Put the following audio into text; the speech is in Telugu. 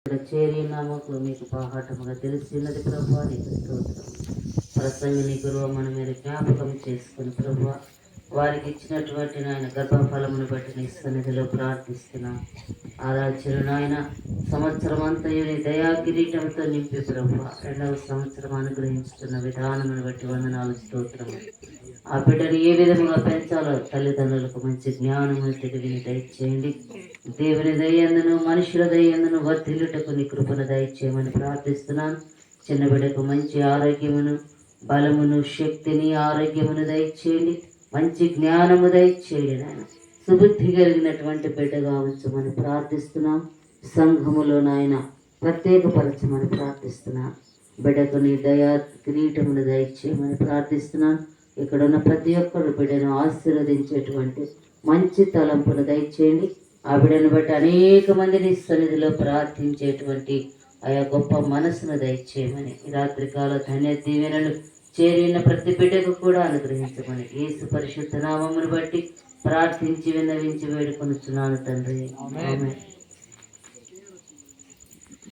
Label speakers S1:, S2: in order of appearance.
S1: ఇక్కడ చేరినామకు మీకు బాహాటముగా తెలిసినది ప్రభు. నీకు స్తోత్రం. ప్రసంగిని గురువు మన మీద జ్ఞాపకం చేసుకుని ప్రభు వారికి ఇచ్చినటువంటి నాయన గర్భఫలమును బట్టి నీ సన్నిధిలో ప్రార్థిస్తున్నాం. ఆరాధ్యులు నాయన సంవత్సరం అంతయు నీ దయా కిరీటంతో నింపి ప్రభు రెండవ సంవత్సరం అనుగ్రహించుతున్న విధానమును బట్టి వందనాలు, స్తోత్రము. ఆ బిడ్డను ఏ విధముగా పెంచాలో తల్లిదండ్రులకు మంచి జ్ఞానము తెలివిని దయచేయండి. దేవుని దయ్యందును మనుషుల దయ్యందును వర్ధిల్లుటకు నీ కృపను దయచేయమని ప్రార్థిస్తున్నాను. చిన్న బిడ్డకు మంచి ఆరోగ్యమును, బలమును, శక్తిని, ఆరోగ్యమును దయచేయండి. మంచి జ్ఞానము దయచేయండి నాయన. సుబుద్ధి కలిగినటువంటి బిడ్డగా ఉంచమని ప్రార్థిస్తున్నాం. సంఘములో నాయన ప్రత్యేకపరచమని ప్రార్థిస్తున్నాను. బిడ్డకు నీ దయా కిరీటమును దయచేయమని ప్రార్థిస్తున్నాను. ఇక్కడ ఉన్న ప్రతి ఒక్కరు బిడ్డను ఆశీర్వదించేటువంటి మంచి తలంపును దయచేయండి. ఆ బిడ్డను బట్టి అనేక మందిని సన్నిధిలో ప్రార్థించేటువంటి ఆయా గొప్ప మనసును దయచేయమని ఈ రాత్రికాల ధన్య దీవెనలు చేరిన ప్రతి బిడ్డకు కూడా అనుగ్రహించమని యేసు పరిశుద్ధ నామమును బట్టి ప్రార్థించి విన్నవించి వేడుకొనుచున్నాను తండ్రి. ఆమేన్.